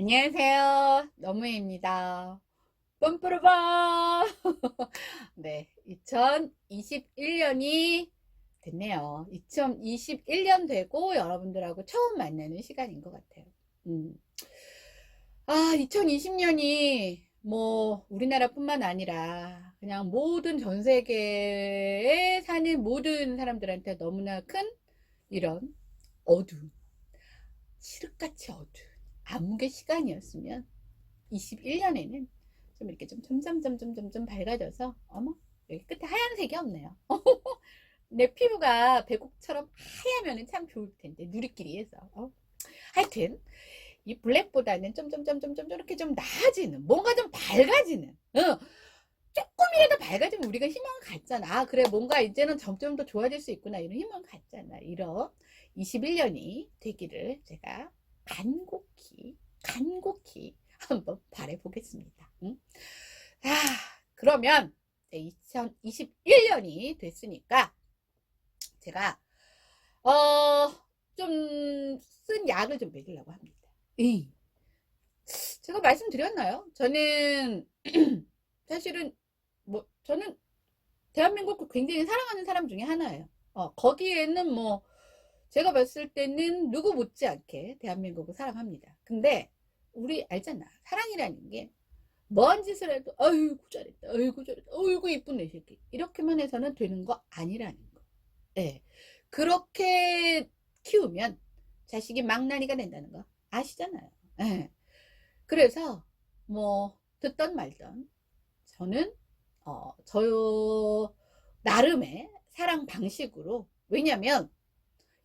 안녕하세요. 너무입니다. 뻔뿌르밤. 네, 2021년이 됐네요. 2021년 되고 여러분들하고 처음 만나는 시간인 것 같아요. 2020년이 뭐 우리나라뿐만 아니라 그냥 모든 전 세계에 사는 모든 사람들한테 너무나 큰 이런 어두운, 칠흑같이 어두운 암흑의 시간이었으면 21년에는 좀 이렇게 좀 점점 밝아져서 어머 여기 끝에 하얀색이 없네요. 내 피부가 백옥처럼 하얗면 참 좋을 텐데 누리끼리해서 하여튼 이 블랙보다는 좀 이렇게 좀 나아지는 뭔가 좀 밝아지는 조금이라도 밝아지면 우리가 희망을 갖잖아. 그래 뭔가 이제는 점점 더 좋아질 수 있구나 이런 희망을 갖잖아. 이런 21년이 되기를 제가 간곡히 한번 바라보겠습니다. 응? 자, 그러면 2021년이 됐으니까 제가 좀 쓴 약을 좀 먹이려고 합니다. 제가 말씀드렸나요? 저는 사실은 뭐 저는 대한민국을 굉장히 사랑하는 사람 중에 하나예요. 거기에는 뭐 제가 봤을 때는 누구 못지않게 대한민국을 사랑합니다. 근데 우리 알잖아. 사랑이라는 게 뭐한 짓을 해도 아이고 잘했다. 아이고 잘했다. 아이고 이쁜 내 새끼. 이렇게만 해서는 되는 거 아니라는 거. 예. 그렇게 키우면 자식이 망나니가 된다는 거 아시잖아요. 예. 그래서 뭐 듣던 말던 저는 저 나름의 사랑 방식으로 왜냐면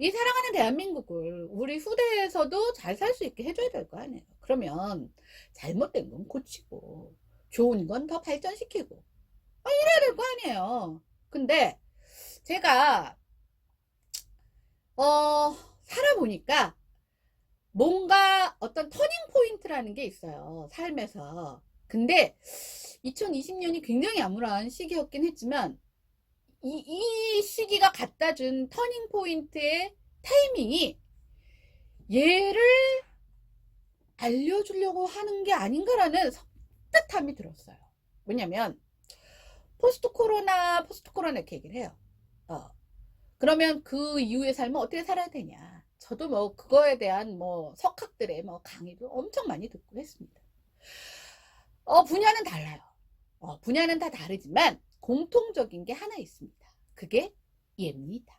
이 사랑하는 대한민국을 우리 후대에서도 잘 살 수 있게 해줘야 될 거 아니에요. 그러면 잘못된 건 고치고 좋은 건 더 발전시키고 이래야 될 거 아니에요. 근데 제가 살아보니까 뭔가 어떤 터닝 포인트라는 게 있어요. 삶에서. 근데 2020년이 굉장히 암울한 시기였긴 했지만 이 시기가 갖다 준 터닝 포인트의 타이밍이 얘를 알려주려고 하는 게 아닌가라는 섬뜩함이 들었어요. 왜냐면 포스트 코로나 이렇게 얘기를 해요. 그러면 그 이후의 삶은 어떻게 살아야 되냐. 저도 뭐 그거에 대한 뭐 석학들의 뭐 강의도 엄청 많이 듣고 했습니다. 분야는 달라요. 분야는 다 다르지만 공통적인 게 하나 있습니다. 그게 얘입니다.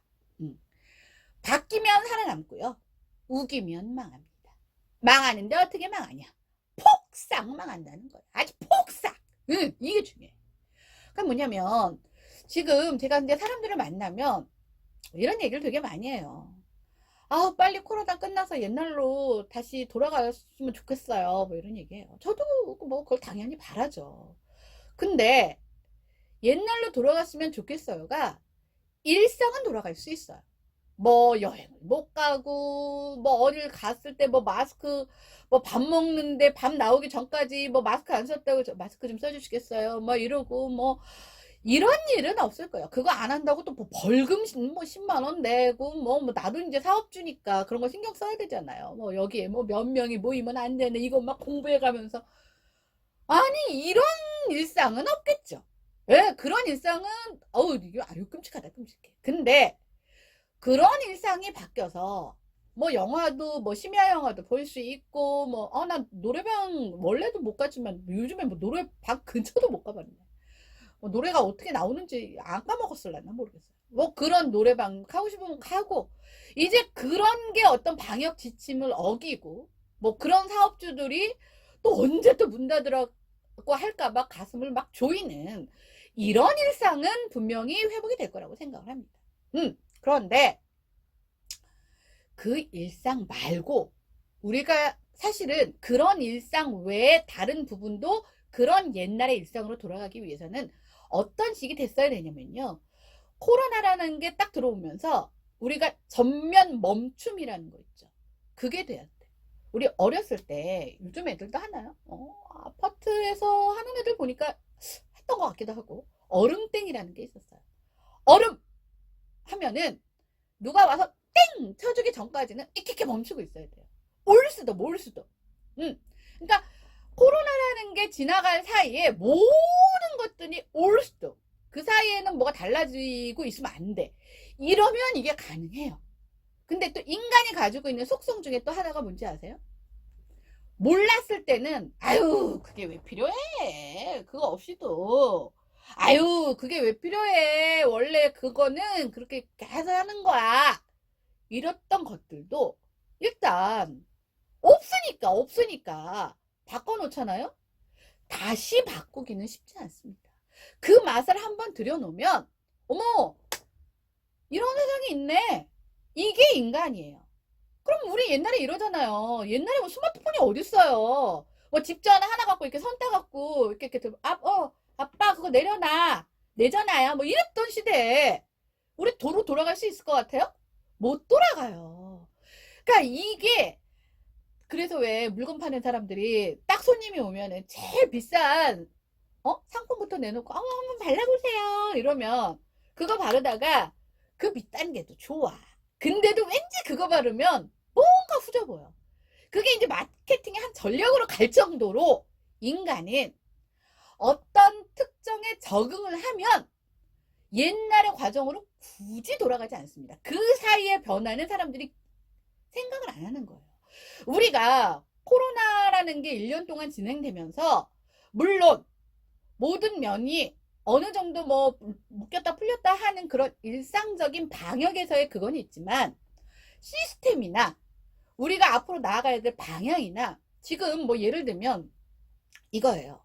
바뀌면 살아남고요. 우기면 망합니다. 망하는데 어떻게 망하냐? 폭삭 망한다는 거예요. 아주 폭삭. 이게 중요해요. 그러니까 뭐냐면 지금 제가 이제 사람들을 만나면 이런 얘기를 되게 많이 해요. 빨리 코로나 끝나서 옛날로 다시 돌아갔으면 좋겠어요. 뭐 이런 얘기해요. 저도 뭐 그걸 당연히 바라죠. 근데 옛날로 돌아갔으면 좋겠어요가 일상은 돌아갈 수 있어요. 뭐 여행을 못 가고 뭐 어딜 갔을 때 뭐 마스크 뭐 밥 먹는데 밥 나오기 전까지 뭐 마스크 안 썼다고 마스크 좀 써주시겠어요 뭐 이러고 뭐 이런 일은 없을 거예요. 그거 안 한다고 또 뭐 벌금 뭐 10만 원 내고 뭐 나도 이제 사업주니까 그런 거 신경 써야 되잖아요. 뭐 여기에 뭐 몇 명이 모이면 안 되네 이거 막 공부해 가면서 아니 이런 일상은 없겠죠. 왜 그런 일상은 이게 아유 끔찍하다 끔찍해. 근데 그런 일상이 바뀌어서 뭐 영화도 뭐 심야 영화도 볼 수 있고 뭐 나 노래방 원래도 못 갔지만 요즘에 뭐 노래방 근처도 못 가봤네. 뭐 노래가 어떻게 나오는지 안 까먹었을라나 모르겠어요. 뭐 그런 노래방 가고 싶으면 가고 이제 그런 게 어떤 방역 지침을 어기고 뭐 그런 사업주들이 또 언제 또 문 닫으라고 할까봐 가슴을 막 조이는 이런 일상은 분명히 회복이 될 거라고 생각을 합니다. 그런데 그 일상 말고 우리가 사실은 그런 일상 외에 다른 부분도 그런 옛날의 일상으로 돌아가기 위해서는 어떤 식이 됐어야 되냐면요. 코로나라는 게 딱 들어오면서 우리가 전면 멈춤이라는 거 있죠. 그게 돼야 돼. 우리 어렸을 때 요즘 애들도 하나요? 아파트에서 하는 애들 보니까 했던 것 같기도 하고 얼음땡이라는 게 있었어요. 얼음 하면은 누가 와서 땡 쳐주기 전까지는 이렇게 멈추고 있어야 돼요. 올 수도 몰 수도. 그러니까 코로나라는 게 지나갈 사이에 모든 것들이 올 수도, 그 사이에는 뭐가 달라지고 있으면 안 돼. 이러면 이게 가능해요. 근데 또 인간이 가지고 있는 속성 중에 또 하나가 뭔지 아세요? 몰랐을 때는 아유 그게 왜 필요해, 그거 없이도, 아유 그게 왜 필요해, 원래 그거는 그렇게 해서 하는 거야, 이랬던 것들도 일단 없으니까 바꿔놓잖아요. 다시 바꾸기는 쉽지 않습니다. 그 맛을 한번 들여놓으면 어머 이런 세상이 있네, 이게 인간이에요. 그럼 우리 옛날에 이러잖아요. 옛날에 뭐 스마트폰이 어딨어요. 뭐 집 전화 하나 갖고 이렇게 선 따갖고 이렇게 들고, 아빠 그거 내려놔, 내잖아요. 뭐 이랬던 시대에 우리 도로 돌아갈 수 있을 것 같아요? 못 돌아가요. 그러니까 이게, 그래서 왜 물건 파는 사람들이 딱 손님이 오면은 제일 비싼 상품부터 내놓고 한번 발라보세요 이러면, 그거 바르다가 그 밑단계도 좋아. 근데도 왠지 그거 바르면 뭔가 후져 보여. 그게 이제 마케팅의 한 전략으로 갈 정도로 인간은 어떤 특정에 적응을 하면 옛날의 과정으로 굳이 돌아가지 않습니다. 그 사이에 변화는 사람들이 생각을 안 하는 거예요. 우리가 코로나라는 게 1년 동안 진행되면서 물론 모든 면이 어느 정도 뭐 묶였다 풀렸다 하는 그런 일상적인 방역에서의 그건 있지만, 시스템이나 우리가 앞으로 나아가야 될 방향이나, 지금 뭐 예를 들면 이거예요.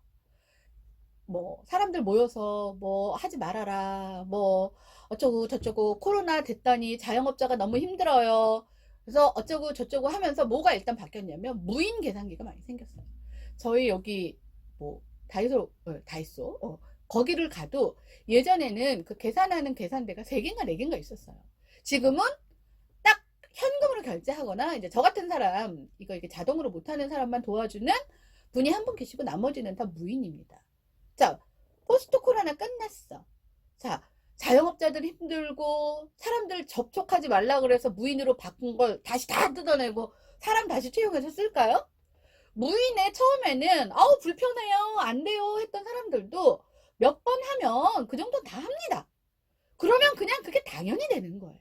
뭐 사람들 모여서 뭐 하지 말아라, 뭐 어쩌고 저쩌고, 코로나 됐더니 자영업자가 너무 힘들어요, 그래서 어쩌고 저쩌고 하면서 뭐가 일단 바뀌었냐면 무인 계산기가 많이 생겼어요. 저희 여기 뭐 다이소 거기를 가도 예전에는 그 계산하는 계산대가 3개인가 4개인가 있었어요. 지금은 딱 현금으로 결제하거나, 이제 저 같은 사람 이거 이렇게 자동으로 못하는 사람만 도와주는 분이 한 분 계시고 나머지는 다 무인입니다. 자, 포스트 코로나 끝났어. 자, 자영업자들 힘들고 사람들 접촉하지 말라 그래서 무인으로 바꾼 걸 다시 다 뜯어내고 사람 다시 채용해서 쓸까요? 무인에 처음에는 아우 불편해요, 안 돼요 했던 사람들도 몇 번 하면 그 정도 다 합니다. 그러면 그냥 그게 당연히 되는 거예요.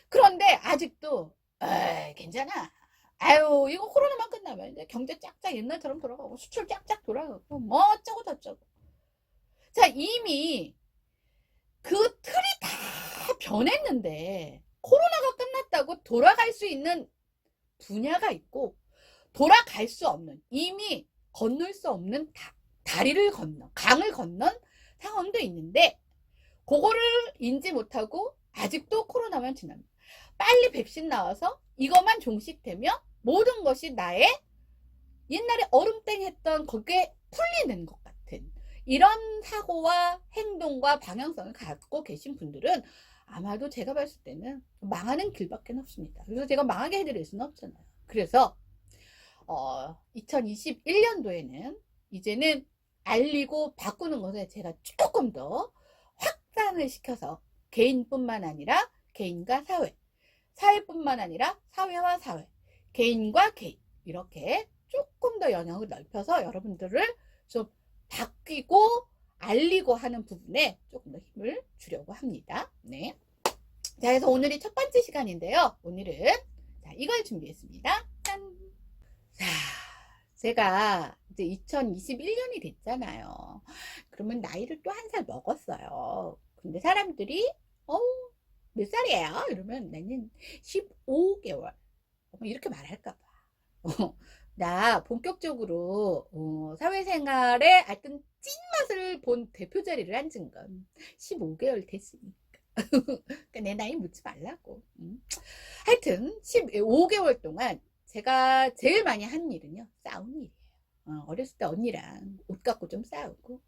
그런데 아직도 에이 괜찮아, 아유 이거 코로나만 끝나면 이제 경제 쫙쫙 옛날처럼 돌아가고 수출 쫙쫙 돌아가고 뭐 어쩌고 저쩌고. 자, 이미 그 틀이 다 변했는데 코로나가 끝났다고 돌아갈 수 있는 분야가 있고, 돌아갈 수 없는, 이미 건널 수 없는 다리를 건너, 강을 건넌 상황도 있는데, 그거를 인지 못하고 아직도 코로나만 지납니다. 빨리 백신 나와서 이것만 종식되면 모든 것이 나의 옛날에 얼음땡 했던 거기에 풀리는 것 같은 이런 사고와 행동과 방향성을 갖고 계신 분들은 아마도 제가 봤을 때는 망하는 길밖에 없습니다. 그래서 제가 망하게 해드릴 수는 없잖아요. 그래서 2021년도에는 이제는 알리고 바꾸는 것에 제가 조금 더 확산을 시켜서, 개인뿐만 아니라 개인과 사회, 사회뿐만 아니라 사회와 사회, 개인과 개인, 이렇게 조금 더 영역을 넓혀서 여러분들을 좀 바뀌고 알리고 하는 부분에 조금 더 힘을 주려고 합니다. 네. 자, 그래서 오늘이 첫 번째 시간인데요. 오늘은 자, 이걸 준비했습니다. 짠! 자, 제가 이제 2021년이 됐잖아요. 그러면 나이를 또 한 살 먹었어요. 근데 사람들이 몇 살이에요? 이러면 나는 15개월 이렇게 말할까봐 나 본격적으로 사회생활에 하여튼 찐맛을 본 대표 자리를 앉은 건 15개월 됐으니까 그러니까 내 나이 묻지 말라고. 하여튼 15개월 동안 제가 제일 많이 한 일은요, 싸우는 일이에요. 어렸을 때 언니랑 옷 갖고 좀 싸우고,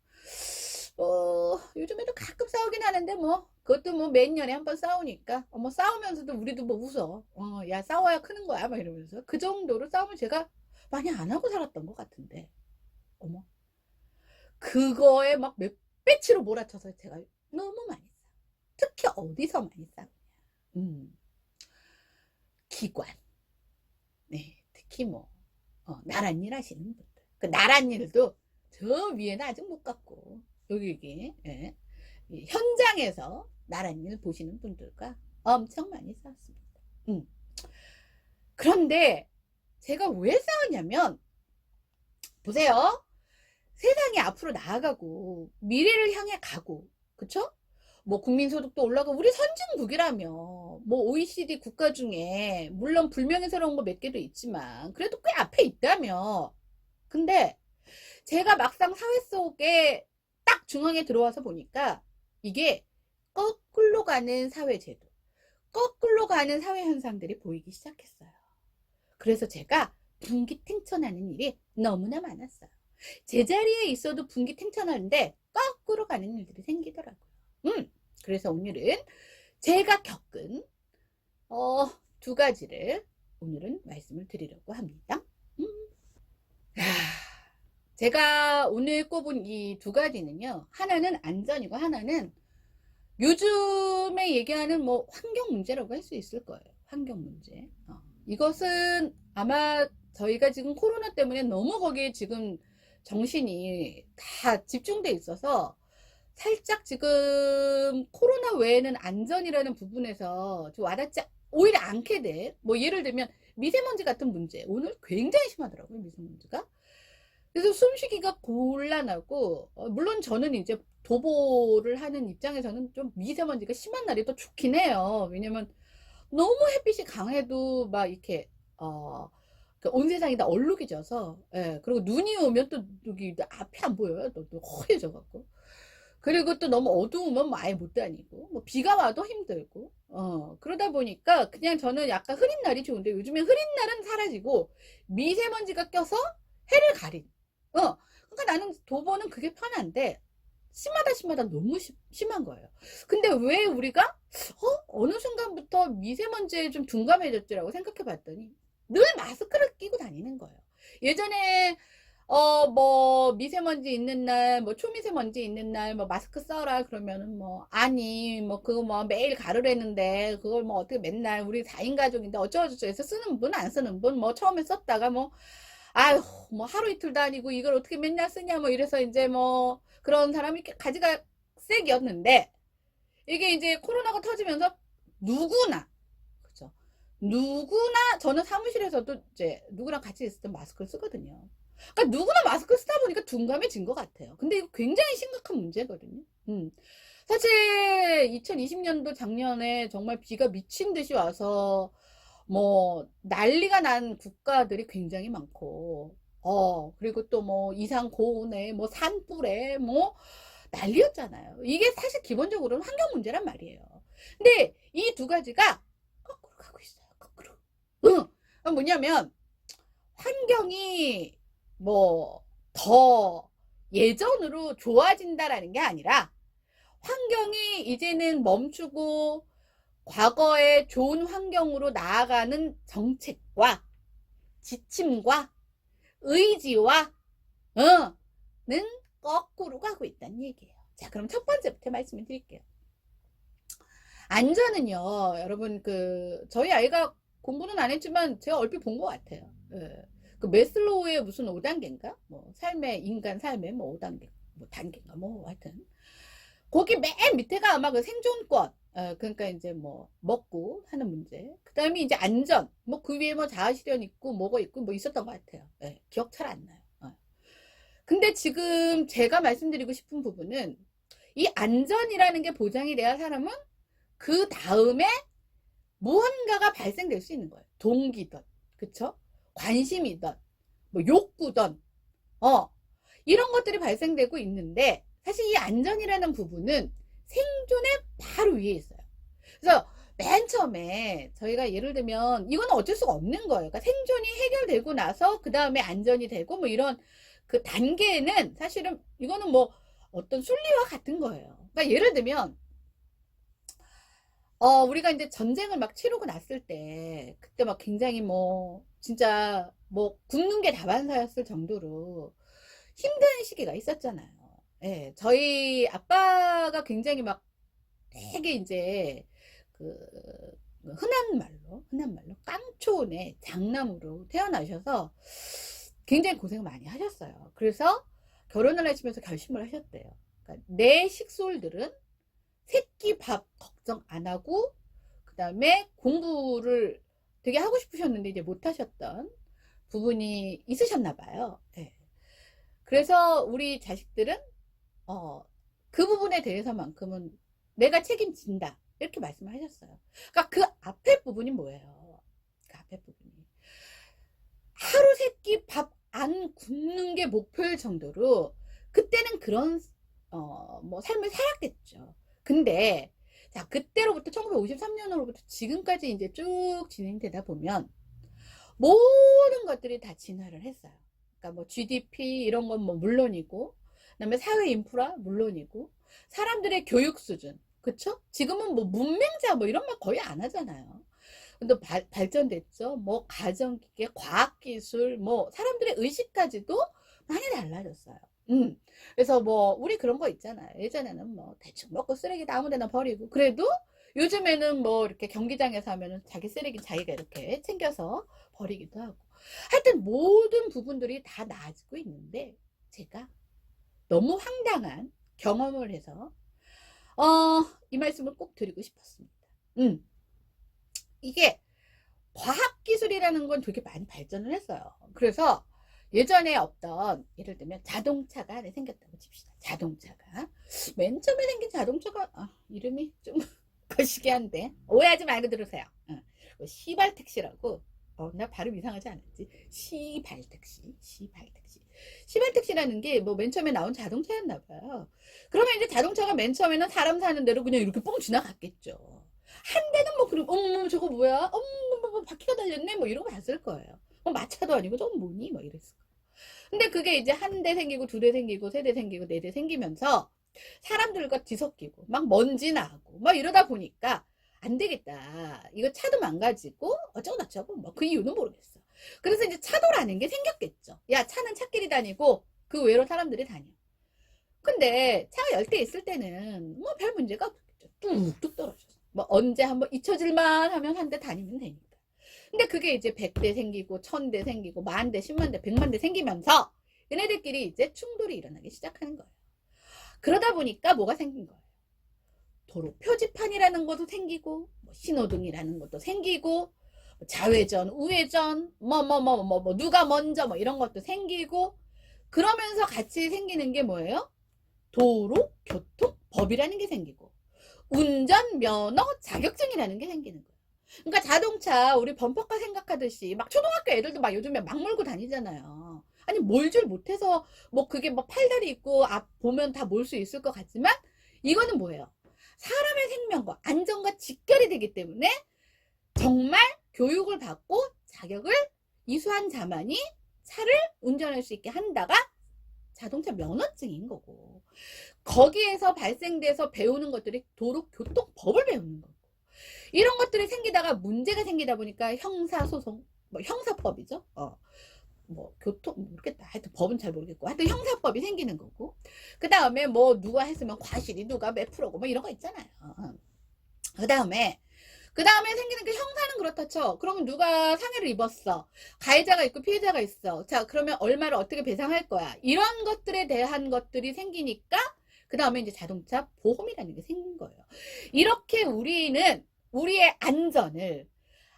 요즘에도 가끔 싸우긴 하는데 뭐 그것도 뭐 몇 년에 한 번 싸우니까 뭐 싸우면서도 우리도 뭐 웃어. 야 싸워야 크는 거야 막 이러면서 그 정도로 싸움을 제가 많이 안 하고 살았던 것 같은데, 어머 그거에 막 몇 배치로 몰아쳐서 제가 너무 많이 싸워. 특히 어디서 많이 싸우냐, 기관, 네, 특히 뭐 나란 일 하시는 분, 그 나란 일도 저 위에는 아직 못 갔고, 여기, 예. 현장에서 나란 일 보시는 분들과 엄청 많이 싸웠습니다. 그런데 제가 왜 싸웠냐면, 보세요. 세상이 앞으로 나아가고 미래를 향해 가고, 그쵸? 뭐 국민소득도 올라가고, 우리 선진국이라며 뭐 OECD 국가 중에 물론 불명예스러운 거 몇 개도 있지만 그래도 꽤 앞에 있다며. 근데 제가 막상 사회 속에 딱 중앙에 들어와서 보니까 이게 거꾸로 가는 사회제도, 거꾸로 가는 사회 현상들이 보이기 시작했어요. 그래서 제가 분기탱천하는 일이 너무나 많았어요. 제자리에 있어도 분기탱천하는데 거꾸로 가는 일들이 생기더라고요. 그래서 오늘은 제가 겪은 두 가지를 오늘은 말씀을 드리려고 합니다. 제가 오늘 꼽은 이 두 가지는요, 하나는 안전이고 하나는 요즘에 얘기하는 뭐 환경 문제라고 할 수 있을 거예요. 환경 문제. 이것은 아마 저희가 지금 코로나 때문에 너무 거기에 지금 정신이 다 집중돼 있어서 살짝 지금 코로나 외에는 안전이라는 부분에서 좀 와닿지 오히려 않게 돼. 뭐 예를 들면 미세먼지 같은 문제, 오늘 굉장히 심하더라고요, 미세먼지가. 그래서 숨쉬기가 곤란하고, 물론 저는 이제 도보를 하는 입장에서는 좀 미세먼지가 심한 날이 또 좋긴 해요. 왜냐면 너무 햇빛이 강해도 막 이렇게 온 세상이 다 얼룩이 져서, 예. 그리고 눈이 오면 또 여기 앞이 안 보여요. 또 허해져 갖고. 그리고 또 너무 어두우면 뭐 아예 못 다니고, 뭐 비가 와도 힘들고, 그러다 보니까 그냥 저는 약간 흐린 날이 좋은데, 요즘에 흐린 날은 사라지고 미세먼지가 껴서 해를 가린. 그러니까 나는 도보는 그게 편한데, 심하다 너무 심한 거예요. 근데 왜 우리가 어느 순간부터 미세먼지에 좀 둔감해졌지라고 생각해 봤더니 늘 마스크를 끼고 다니는 거예요. 예전에 뭐 미세먼지 있는 날, 뭐 초미세먼지 있는 날 뭐 마스크 써라 그러면은 뭐 아니 뭐 그거 뭐 매일 가르랬는데 그걸 뭐 어떻게 맨날 우리 4인 가족인데 어쩌고저쩌고 해서 쓰는 분 안 쓰는 분 뭐 처음에 썼다가 뭐 아유 뭐 하루 이틀도 아니고 이걸 어떻게 맨날 쓰냐 뭐 이래서 이제 뭐 그런 사람이 이렇게 가지가 색이었는데, 이게 이제 코로나가 터지면서 누구나, 그죠? 누구나, 저는 사무실에서도 이제 누구랑 같이 있을 때 마스크를 쓰거든요. 그러니까 누구나 마스크 쓰다 보니까 둔감해진 것 같아요. 근데 이거 굉장히 심각한 문제거든요. 사실 2020년도 작년에 정말 비가 미친 듯이 와서 뭐 난리가 난 국가들이 굉장히 많고, 그리고 또 뭐 이상 고온에 뭐 산불에 뭐 난리였잖아요. 이게 사실 기본적으로는 환경 문제란 말이에요. 근데 이 두 가지가 거꾸로 가고 있어요. 거꾸로. 뭐냐면 환경이 뭐 더 예전으로 좋아진다라는 게 아니라, 환경이 이제는 멈추고 과거의 좋은 환경으로 나아가는 정책과 지침과 의지와 는 거꾸로 가고 있다는 얘기예요. 자, 그럼 첫 번째부터 말씀을 드릴게요. 안전은요, 여러분, 저희 아이가 공부는 안 했지만 제가 얼핏 본 것 같아요. 그 메슬로우의 무슨 5단계인가? 뭐, 인간 삶의 뭐 5단계, 뭐 단계인가? 뭐, 하여튼. 거기 맨 밑에가 아마 그 생존권, 그러니까 이제 뭐, 먹고 하는 문제. 그 다음에 이제 안전, 뭐 그 위에 뭐 자아실현 있고, 뭐가 있고, 뭐 있었던 것 같아요. 기억 잘 안 나요. 근데 지금 제가 말씀드리고 싶은 부분은, 이 안전이라는 게 보장이 돼야 사람은 그 다음에 무언가가 발생될 수 있는 거예요. 동기든, 그쵸? 관심이든, 뭐 욕구든, 이런 것들이 발생되고 있는데, 사실 이 안전이라는 부분은 생존의 바로 위에 있어요. 그래서 맨 처음에 저희가 예를 들면 이건 어쩔 수가 없는 거예요. 그러니까 생존이 해결되고 나서 그 다음에 안전이 되고 뭐 이런 그 단계는 사실은 이거는 뭐 어떤 순리와 같은 거예요. 그러니까 예를 들면 우리가 이제 전쟁을 막 치르고 났을 때 그때 막 굉장히 뭐 진짜 뭐 굶는 게 다반사였을 정도로 힘든 시기가 있었잖아요. 예, 저희 아빠가 굉장히 막 되게 이제 그 흔한 말로 깡초네 장남으로 태어나셔서 굉장히 고생 많이 하셨어요. 그래서 결혼을 하시면서 결심을 하셨대요. 그러니까 내 식솔들은 새끼 밥 걱정 안 하고 그 다음에 공부를 되게 하고 싶으셨는데 이제 못 하셨던 부분이 있으셨나 봐요. 네. 그래서 우리 자식들은 그 부분에 대해서만큼은 내가 책임진다 이렇게 말씀을 하셨어요. 그러니까 그 앞에 부분이 뭐예요? 그 앞에 부분이 하루 세끼 밥 안 굶는 게 목표일 정도로 그때는 그런 뭐 삶을 살았겠죠. 근데 자 그때로부터 1953년으로부터 지금까지 이제 쭉 진행되다 보면 모든 것들이 다 진화를 했어요. 그러니까 뭐 GDP 이런 건 뭐 물론이고, 그다음에 사회 인프라 물론이고, 사람들의 교육 수준, 그쵸? 지금은 뭐 문맹자 뭐 이런 말 거의 안 하잖아요. 근데 발전됐죠. 뭐 가정기계, 과학기술, 뭐 사람들의 의식까지도 많이 달라졌어요. 그래서 뭐 우리 그런 거 있잖아요. 예전에는 뭐 대충 먹고 쓰레기 아무데나 버리고 그래도 요즘에는 뭐 이렇게 경기장에서 하면은 자기 쓰레기 자기가 이렇게 챙겨서 버리기도 하고 하여튼 모든 부분들이 다 나아지고 있는데 제가 너무 황당한 경험을 해서 이 말씀을 꼭 드리고 싶었습니다. 이게 과학기술이라는 건 되게 많이 발전을 했어요. 그래서 예전에 없던 예를 들면 자동차가 하나 생겼다고 칩시다. 자동차가 맨 처음에 생긴 자동차가 이름이 좀 거시기한데 오해하지 말고 들으세요. 시발택시라고 나 발음 이상하지 않았지? 시발택시라는 게 뭐 맨 처음에 나온 자동차였나 봐요. 그러면 이제 자동차가 맨 처음에는 사람 사는 대로 그냥 이렇게 뻥 지나갔겠죠. 한 대는 뭐 그럼 어머 저거 뭐야? 어머 뭐 바퀴가 달렸네 뭐 이러고 봤을 거예요. 마차도 아니고 저건 뭐니? 뭐 이랬을 거예요. 근데 그게 이제 한 대 생기고 두 대 생기고 세 대 생기고 네 대 생기면서 사람들과 뒤섞이고 막 먼지 나고 막 이러다 보니까 안 되겠다. 이거 차도 망가지고 어쩌고 저쩌고 뭐 그 이유는 모르겠어. 그래서 이제 차도라는 게 생겼겠죠. 야 차는 차끼리 다니고 그 외로 사람들이 다녀. 근데 차가 10대 있을 때는 뭐 별 문제가 없겠죠. 뚝뚝 떨어져서. 뭐 언제 한번 잊혀질만 하면 한 대 다니면 되니까. 근데 그게 이제 100대 생기고 1000대 생기고 만대 10만대 100만대 생기면서 얘네들끼리 이제 충돌이 일어나기 시작하는 거예요. 그러다 보니까 뭐가 생긴 거예요. 도로 표지판이라는 것도 생기고 뭐 신호등이라는 것도 생기고 좌회전 우회전 뭐 누가 먼저 뭐 이런 것도 생기고 그러면서 같이 생기는 게 뭐예요? 도로교통법이라는 게 생기고 운전면허 자격증이라는 게 생기는 거예요. 그러니까 자동차 우리 범퍼카 생각하듯이 막 초등학교 애들도 막 요즘에 막 몰고 다니잖아요. 아니 몰 줄 못해서 뭐 그게 뭐 팔다리 있고 앞 보면 다 몰 수 있을 것 같지만 이거는 뭐예요? 사람의 생명과 안전과 직결이 되기 때문에 정말 교육을 받고 자격을 이수한 자만이 차를 운전할 수 있게 한다가 자동차 면허증인 거고 거기에서 발생돼서 배우는 것들이 도로교통법을 배우는 거고 이런 것들이 생기다가 문제가 생기다 보니까 형사소송 뭐 형사법이죠. 뭐 교통 모르겠다. 하여튼 법은 잘 모르겠고 하여튼 형사법이 생기는 거고 그 다음에 뭐 누가 했으면 과실이 누가 몇 프로고 뭐 이런 거 있잖아요. 그 다음에 생기는 게 형사는 그렇다 쳐. 그러면 누가 상해를 입었어. 가해자가 있고 피해자가 있어. 자 그러면 얼마를 어떻게 배상할 거야. 이런 것들에 대한 것들이 생기니까 그 다음에 이제 자동차 보험이라는 게 생긴 거예요. 이렇게 우리는 우리의 안전을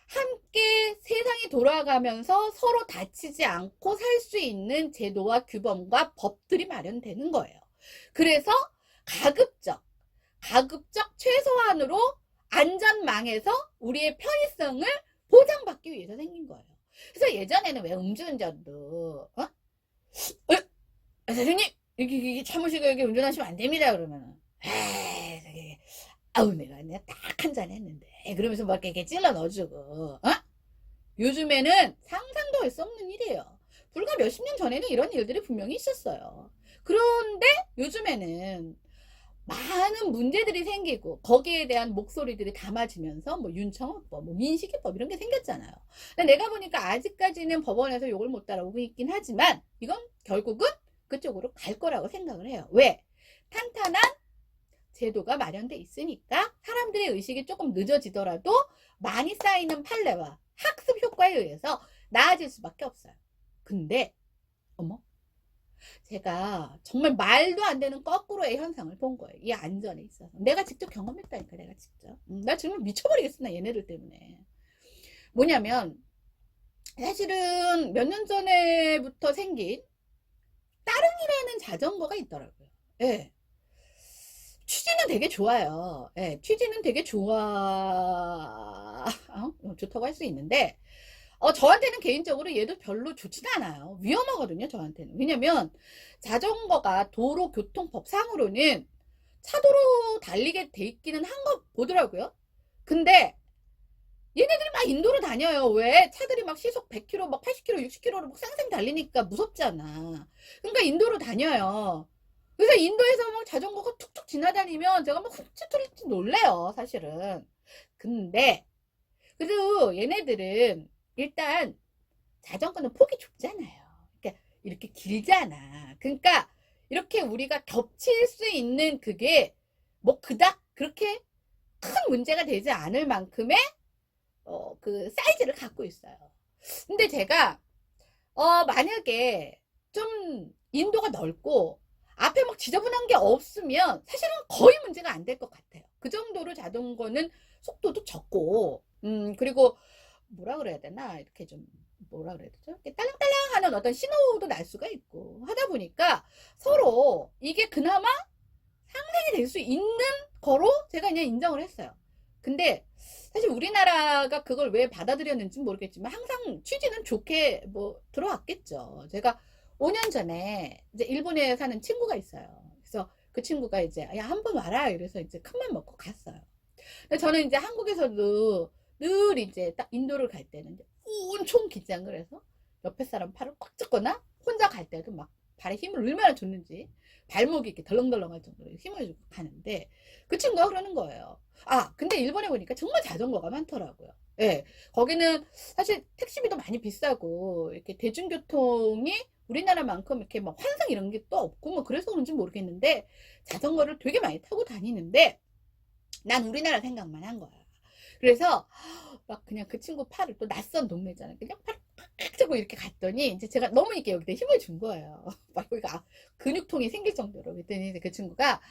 함께 세상이 돌아가면서 서로 다치지 않고 살 수 있는 제도와 규범과 법들이 마련되는 거예요. 그래서 가급적 최소한으로 안전망에서 우리의 편의성을 보장받기 위해서 생긴 거예요. 그래서 예전에는 왜 음주운전도 선생님 이렇게 참으시고 여기 운전하시면 안 됩니다 그러면은 아우 내가 딱 한 잔 했는데 그러면서 막 이렇게 찔러 넣어주고 요즘에는 상상도 할 수 없는 일이에요. 불과 몇십 년 전에는 이런 일들이 분명히 있었어요. 그런데 요즘에는 많은 문제들이 생기고 거기에 대한 목소리들이 담아지면서 뭐 윤청원법, 뭐 민식이법 이런 게 생겼잖아요. 근데 내가 보니까 아직까지는 법원에서 욕을 못 따라오고 있긴 하지만 이건 결국은 그쪽으로 갈 거라고 생각을 해요. 왜? 탄탄한 제도가 마련돼 있으니까 사람들의 의식이 조금 늦어지더라도 많이 쌓이는 판례와 학습 효과에 의해서 나아질 수밖에 없어요. 근데 어머, 제가 정말 말도 안 되는 거꾸로의 현상을 본 거예요. 이 안전에 있어서. 내가 직접 경험했다니까, 내가 직접. 나 지금 미쳐버리겠어, 나 얘네들 때문에. 뭐냐면, 사실은 몇 년 전에부터 생긴 따릉이라는 자전거가 있더라고요. 예. 취지는 되게 좋아요. 예, 취지는 되게 좋다고 할 수 있는데, 저한테는 개인적으로 얘도 별로 좋지는 않아요. 위험하거든요, 저한테는. 왜냐면, 자전거가 도로교통법상으로는 차도로 달리게 돼 있기는 한 거 보더라고요. 근데, 얘네들이 막 인도로 다녀요. 왜? 차들이 막 시속 100km, 막 80km, 60km로 막 쌩쌩 달리니까 무섭잖아. 그러니까 인도로 다녀요. 그래서 인도에서 막 자전거가 툭툭 지나다니면 제가 막 훔칫훔칫 놀래요, 사실은. 근데, 그래도 얘네들은 일단 자전거는 폭이 좁잖아요. 그러니까 이렇게 길잖아. 그러니까 이렇게 우리가 겹칠 수 있는 그게 뭐 그닥 그렇게 큰 문제가 되지 않을 만큼의 그 사이즈를 갖고 있어요. 근데 제가 만약에 좀 인도가 넓고 앞에 막 지저분한 게 없으면 사실은 거의 문제가 안 될 것 같아요. 그 정도로 자전거는 속도도 적고 그리고 뭐라 그래야 되나 이렇게 좀 뭐라 그래야 되죠? 이렇게 딸랑딸랑하는 어떤 신호도 날 수가 있고 하다 보니까 서로 이게 그나마 상생이 될 수 있는 거로 제가 그냥 인정을 했어요. 근데 사실 우리나라가 그걸 왜 받아들였는지 모르겠지만 항상 취지는 좋게 뭐 들어왔겠죠. 제가 5년 전에 이제 일본에 사는 친구가 있어요. 그래서 그 친구가 이제 야 한번 와라 이래서 이제 큰맘 먹고 갔어요. 근데 저는 이제 한국에서도 늘 이제 딱 인도를 갈 때는 엄청 긴장을 해서 옆에 사람 팔을 꽉 잡거나 혼자 갈 때도 막 발에 힘을 얼마나 줬는지 발목이 이렇게 덜렁덜렁할 정도로 힘을 주고 가는데 그 친구가 그러는 거예요. 아, 근데 일본에 보니까 정말 자전거가 많더라고요. 예. 거기는 사실 택시비도 많이 비싸고 이렇게 대중교통이 우리나라만큼 이렇게 막 환상 이런 게 또 없고 뭐 그래서 그런지 모르겠는데 자전거를 되게 많이 타고 다니는데 난 우리나라 생각만 한 거야. 그래서 막 그냥 그 친구 팔을 또 낯선 동네잖아요. 그냥 팔을 팍 잡고 이렇게 갔더니 이제 제가 너무 이렇게 여기다 힘을 준 거예요. 막 여기가 근육통이 생길 정도로. 그랬더니 그 친구가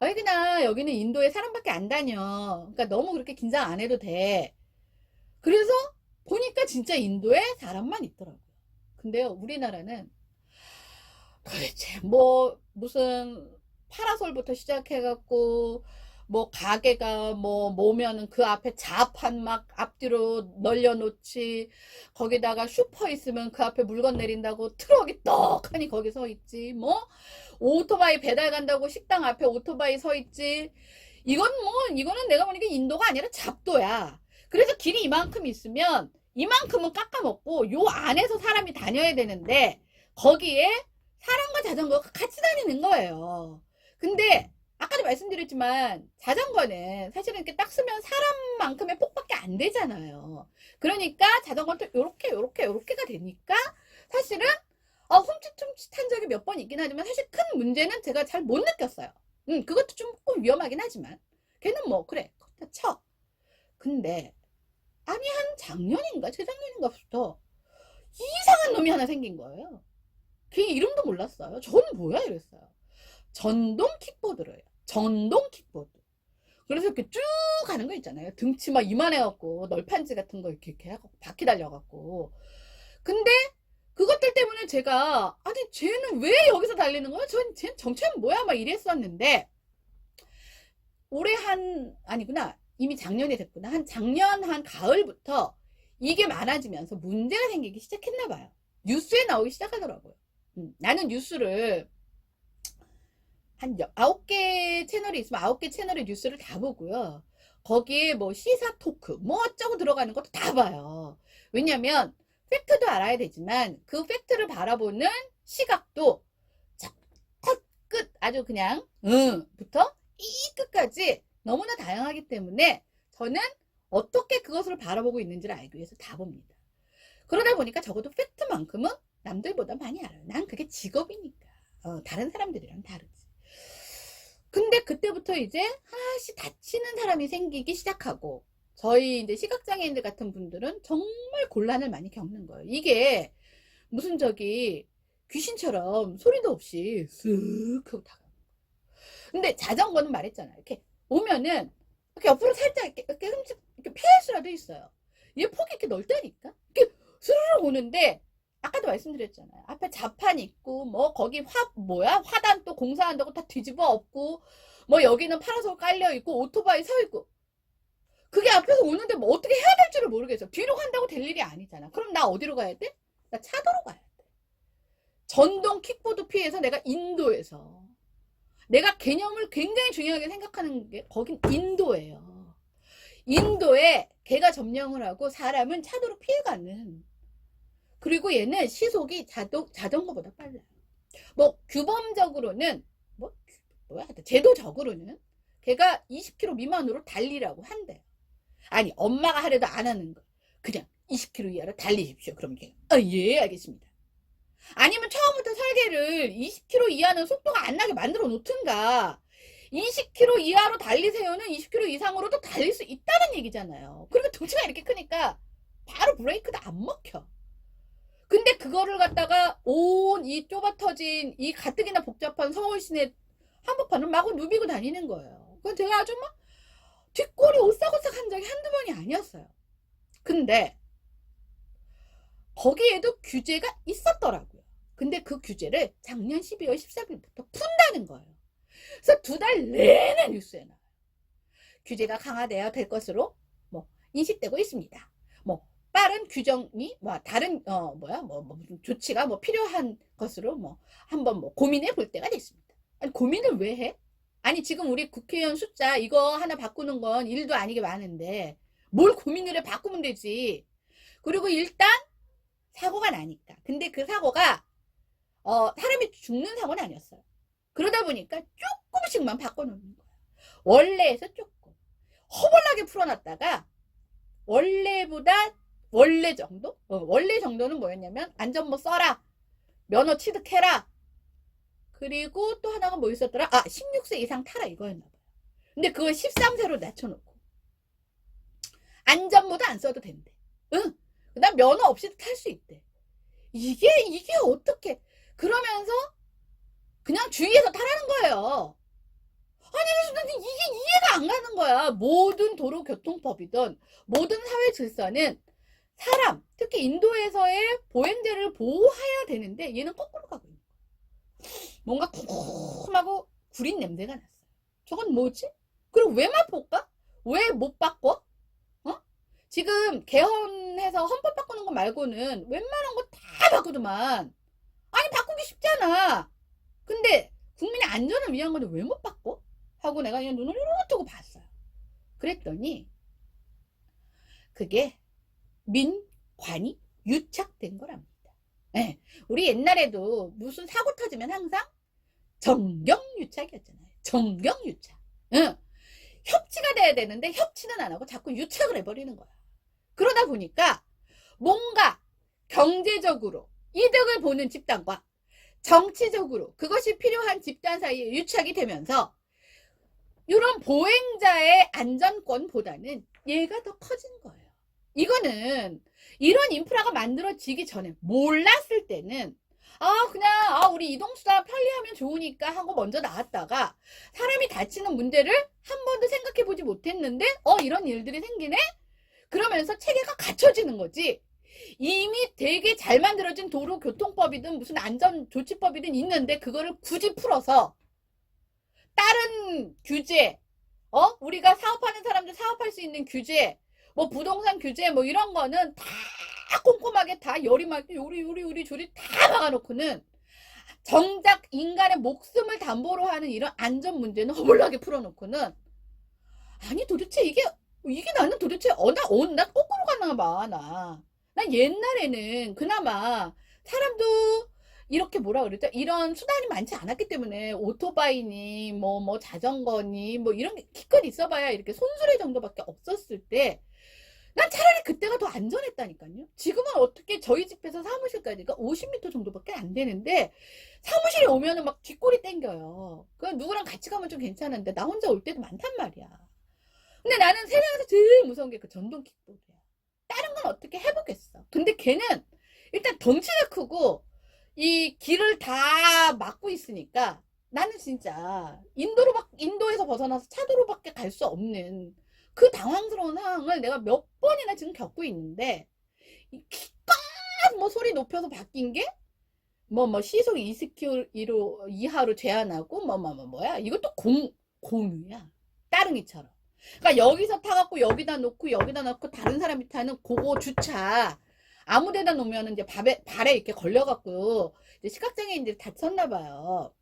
여기나 여기는 인도에 사람밖에 안 다녀. 그러니까 너무 그렇게 긴장 안 해도 돼. 그래서 보니까 진짜 인도에 사람만 있더라고요. 근데요, 우리나라는 도대체 뭐 무슨 파라솔부터 시작해갖고 뭐 가게가 뭐 모면은 그 앞에 자판 막 앞뒤로 널려놓지 거기다가 슈퍼 있으면 그 앞에 물건 내린다고 트럭이 떡하니 거기 서 있지 뭐 오토바이 배달 간다고 식당 앞에 오토바이 서 있지 이건 뭐 이거는 내가 보니까 인도가 아니라 잡도야. 그래서 길이 이만큼 있으면 이만큼은 깎아먹고 요 안에서 사람이 다녀야 되는데 거기에 사람과 자전거가 같이 다니는 거예요. 근데 아까도 말씀드렸지만 자전거는 사실은 이렇게 딱 쓰면 사람만큼의 폭밖에 안 되잖아요. 그러니까 자전거는 요렇게가 되니까 사실은 훔칫훔칫한 적이 몇 번 있긴 하지만 사실 큰 문제는 제가 잘 못 느꼈어요. 그것도 조금 위험하긴 하지만 걔는 뭐 그래 그렇다 쳐. 근데 아니 한 작년인가 재작년인가부터 이상한 놈이 하나 생긴 거예요. 걔 이름도 몰랐어요. 저는 뭐야 이랬어요. 전동 킥보드래요. 전동 킥보드. 그래서 이렇게 쭉 가는 거 있잖아요. 등치 막 이만해갖고 널판지 같은 거 이렇게 하고 바퀴 달려갖고. 근데 그것들 때문에 제가 아니 쟤는 왜 여기서 달리는 거야? 쟤는 정체는 뭐야? 막 이랬었는데 올해 아니구나. 이미 작년이 됐구나. 작년 한 가을부터 이게 많아지면서 문제가 생기기 시작했나 봐요. 뉴스에 나오기 시작하더라고요. 나는 뉴스를 한 9개 채널이 있으면 9개 채널의 뉴스를 다 보고요. 거기에 뭐 시사 토크, 뭐 어쩌고 들어가는 것도 다 봐요. 왜냐면 팩트도 알아야 되지만 그 팩트를 바라보는 시각도 첫 끝 아주 그냥 부터 이 끝까지 너무나 다양하기 때문에 저는 어떻게 그것을 바라보고 있는지를 알기 위해서 다 봅니다. 그러다 보니까 적어도 팩트만큼은 남들보다 많이 알아요. 난 그게 직업이니까. 다른 사람들이랑 다르지. 근데 그때부터 이제 하나씩 다치는 사람이 생기기 시작하고 저희 이제 시각장애인들 같은 분들은 정말 곤란을 많이 겪는 거예요. 이게 무슨 저기 귀신처럼 소리도 없이 쓱 하고 다가요. 근데 자전거는 말했잖아요. 이렇게 오면은 이렇게 옆으로 살짝 이렇게 흠집 이렇게 피할 수라도 있어요. 얘 폭이 이렇게 넓다니까. 이렇게 스르르 오는데 아까도 말씀드렸잖아요. 앞에 자판 있고 뭐 거기 화단 또 공사한다고 다 뒤집어 엎고 뭐 여기는 파라솔 깔려 있고 오토바이 서 있고 그게 앞에서 오는데 뭐 어떻게 해야 될지를 모르겠어. 뒤로 간다고 될 일이 아니잖아. 그럼 나 어디로 가야 돼? 나 차도로 가야 돼. 전동 킥보드 피해서 내가 인도에서 내가 개념을 굉장히 중요하게 생각하는 게 거긴 인도예요. 인도에 개가 점령을 하고 사람은 차도로 피해가는. 그리고 얘는 시속이 자전거보다 빨라요. 뭐 규범적으로는 제도적으로는 걔가 20km 미만으로 달리라고 한대요. 아니 엄마가 하려도 안 하는 거. 그냥 20km 이하로 달리십시오. 그럼 걔가 예 알겠습니다. 아니면 처음부터 설계를 20km 이하는 속도가 안 나게 만들어 놓든가 20km 이하로 달리세요는 20km 이상으로도 달릴 수 있다는 얘기잖아요. 그리고 덩치가 이렇게 크니까 바로 브레이크도 안 먹혀. 근데 그거를 갖다가 온 이 좁아 터진 이 가뜩이나 복잡한 서울 시내 한복판을 마구 누비고 다니는 거예요. 그건 제가 아주 막 뒷골이 오싹오싹한 적이 한두 번이 아니었어요. 근데 거기에도 규제가 있었더라고요. 근데 그 규제를 작년 12월 14일부터 푼다는 거예요. 그래서 2달 내내 뉴스에 나와요. 규제가 강화되어야 될 것으로 뭐 인식되고 있습니다. 뭐 빠른 규정이 뭐 다른 무슨 조치가 뭐 필요한 것으로 뭐 한번 뭐 고민해 볼 때가 됐습니다. 아니 고민을 왜 해? 아니 지금 우리 국회의원 숫자 이거 하나 바꾸는 건 일도 아니게 많은데 뭘 고민을 해 바꾸면 되지. 그리고 일단 사고가 나니까. 근데 그 사고가 사람이 죽는 사고는 아니었어요. 그러다 보니까 조금씩만 바꿔놓는 거예요. 원래에서 조금 허벌나게 풀어놨다가 원래보다 원래 정도? 원래 정도는 뭐였냐면 안전모 써라, 면허 취득해라, 그리고 또 하나가 뭐 있었더라? 16세 이상 타라 이거였나 봐요. 근데 그걸 13세로 낮춰놓고 안전모도 안 써도 된대. 그다음 면허 없이도 탈 수 있대. 이게 어떻게? 그러면서 그냥 주위에서 타라는 거예요. 아니 그래서 이게 이해가 안 가는 거야. 모든 도로교통법이든 모든 사회 질서는 사람, 특히 인도에서의 보행자를 보호해야 되는데 얘는 거꾸로 가고 있는 거야. 뭔가 쿰쿰하고 구린 냄새가 났어요. 저건 뭐지? 그리고 왜 맛볼까? 왜 못 바꿔? 지금 개헌해서 헌법 바꾸는 거 말고는 웬만한 거 다 바꾸더만. 아니 바꾸기 쉽잖아. 근데 국민의 안전을 위한 건데 왜 못 바꿔? 하고 내가 그냥 눈을 이렇게 뜨고 봤어요. 그랬더니 그게 민관이 유착된 거랍니다. 네. 우리 옛날에도 무슨 사고 터지면 항상 정경유착이었잖아요. 정경유착. 협치가 돼야 되는데 협치는 안 하고 자꾸 유착을 해버리는 거야. 그러다 보니까 뭔가 경제적으로 이득을 보는 집단과 정치적으로 그것이 필요한 집단 사이에 유착이 되면서 이런 보행자의 안전권보다는 얘가 더 커진 거예요. 이거는 이런 인프라가 만들어지기 전에 몰랐을 때는 그냥 우리 이동수단 편리하면 좋으니까 하고 먼저 나왔다가 사람이 다치는 문제를 한 번도 생각해보지 못했는데 이런 일들이 생기네? 그러면서 체계가 갖춰지는 거지. 이미 되게 잘 만들어진 도로교통법이든 무슨 안전조치법이든 있는데 그거를 굳이 풀어서 다른 규제, 우리가 사업하는 사람들 사업할 수 있는 규제, 뭐 부동산 규제 뭐 이런 거는 다 꼼꼼하게 다 요리 조리 다 막아놓고는 정작 인간의 목숨을 담보로 하는 이런 안전 문제는 허물나게 풀어놓고는 아니 도대체 이게 나는 도대체 나 거꾸로 가나 봐. 난 옛날에는 그나마 사람도 이렇게 뭐라 그랬죠? 이런 수단이 많지 않았기 때문에 오토바이니 뭐 자전거니 뭐 이런 게 기껏 있어봐야 이렇게 손수레 정도밖에 없었을 때 난 차라리 그때가 더 안전했다니까요. 지금은 어떻게 저희 집에서 사무실까지가 50m 정도밖에 안 되는데 사무실에 오면은 막 뒷골이 땡겨요. 그 누구랑 같이 가면 좀 괜찮은데 나 혼자 올 때도 많단 말이야. 근데 나는 세상에서 제일 무서운 게 그 전동 킥보드야. 다른 건 어떻게 해보겠어. 근데 걔는 일단 덩치가 크고 이 길을 다 막고 있으니까 나는 진짜 인도에서 벗어나서 차도로밖에 갈 수 없는 그 당황스러운 상황을 내가 몇 번이나 지금 겪고 있는데, 기껏 뭐 소리 높여서 바뀐 게 시속 20km 이하로 제한하고 뭐야 이것도 공유야, 따릉이처럼. 그러니까 여기서 타갖고 여기다 놓고 다른 사람이 타는 그거 주차 아무 데나 놓으면 이제 발에 이렇게 걸려갖고 이제 시각장애인들이 다쳤나 봐요.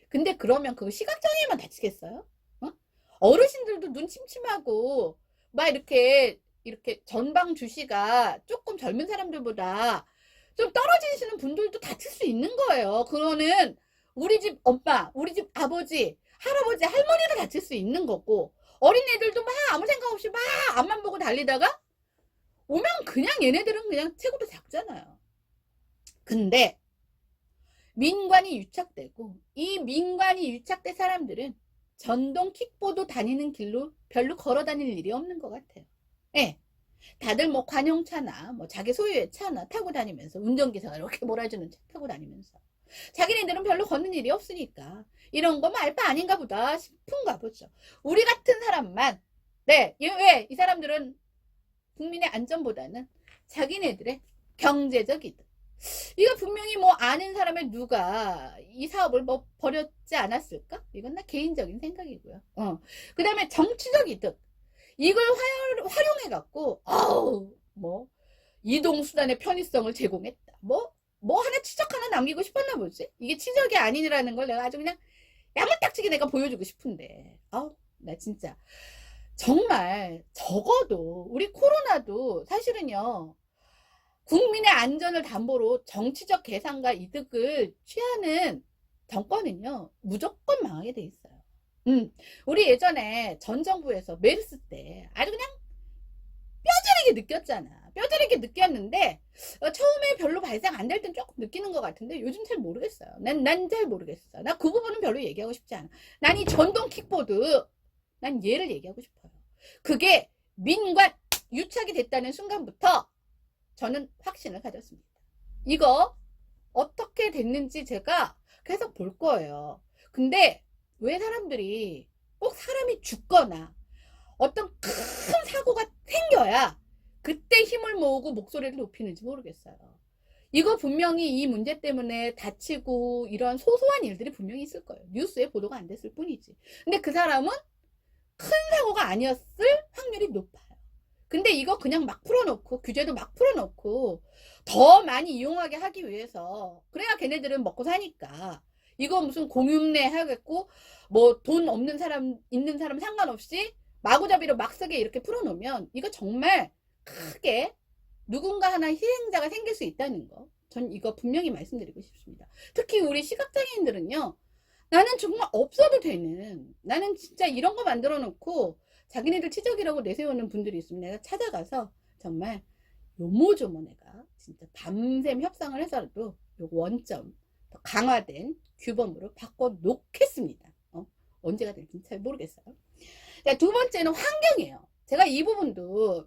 근데 그러면 그거 시각장애인만 다치겠어요? 어? 어르신들도 눈 침침하고 막 이렇게 전방 주시가 조금 젊은 사람들보다 좀 떨어지시는 분들도 다칠 수 있는 거예요. 그거는 우리 집 엄마, 우리 집 아버지, 할아버지, 할머니도 다칠 수 있는 거고, 어린애들도 막 아무 생각 없이 막 앞만 보고 달리다가 오면 그냥 얘네들은 그냥 체구도 작잖아요. 근데 민관이 유착되고, 이 민관이 유착된 사람들은 전동 킥보드 다니는 길로 별로 걸어 다닐 일이 없는 것 같아요. 예. 다들 뭐 관용차나 뭐 자기 소유의 차나 타고 다니면서, 운전기사가 이렇게 몰아주는 차 타고 다니면서 자기네들은 별로 걷는 일이 없으니까 이런 거 말바 아닌가 보다 싶은가 보죠. 우리 같은 사람만, 네, 왜 이 사람들은 국민의 안전보다는 자기네들의 경제적 이득, 이거 분명히 뭐 아는 사람의 누가 이 사업을 뭐 벌였지 않았을까? 이건 나 개인적인 생각이고요. 그 다음에 정치적 이득, 이걸 활용해갖고 이동수단의 편의성을 제공했다, 하나 치적 하나 남기고 싶었나 보지. 이게 치적이 아니라는 걸 내가 아주 그냥 야물딱지게 내가 보여주고 싶은데, 나 진짜 정말 적어도 우리 코로나도 사실은요, 국민의 안전을 담보로 정치적 계산과 이득을 취하는 정권은요 무조건 망하게 돼 있어요. 우리 예전에 전 정부에서 메르스 때 아주 그냥 뼈저리게 느꼈잖아. 뼈저리게 느꼈는데 처음에 별로 발생 안 될 땐 조금 느끼는 것 같은데 요즘 잘 모르겠어요. 난 잘 모르겠어. 나 그 부분은 별로 얘기하고 싶지 않아. 난 이 전동 킥보드, 난 얘를 얘기하고 싶어요. 그게 민관 유착이 됐다는 순간부터 저는 확신을 가졌습니다. 이거 어떻게 됐는지 제가 계속 볼 거예요. 근데 왜 사람들이 꼭 사람이 죽거나 어떤 큰 사고가 생겨야 그때 힘을 모으고 목소리를 높이는지 모르겠어요. 이거 분명히 이 문제 때문에 다치고 이런 소소한 일들이 분명히 있을 거예요. 뉴스에 보도가 안 됐을 뿐이지. 근데 그 사람은 큰 사고가 아니었을 확률이 높아요. 근데 이거 그냥 막 풀어놓고, 규제도 막 풀어놓고 더 많이 이용하게 하기 위해서, 그래야 걔네들은 먹고 사니까 이거 무슨 공유내 하겠고 뭐 돈 없는 사람 있는 사람 상관없이 마구잡이로 막 쓰게 이렇게 풀어놓으면 이거 정말 크게 누군가 하나 희생자가 생길 수 있다는 거, 전 이거 분명히 말씀드리고 싶습니다. 특히 우리 시각장애인들은요, 나는 정말 없어도 되는, 나는 진짜 이런 거 만들어 놓고 자기네들 치적이라고 내세우는 분들이 있으면 내가 찾아가서 정말 요모조모 내가 진짜 밤샘 협상을 해서라도 요 원점 더 강화된 규범으로 바꿔 놓겠습니다. 언제가 될지는 잘 모르겠어요. 자, 두 번째는 환경이에요. 제가 이 부분도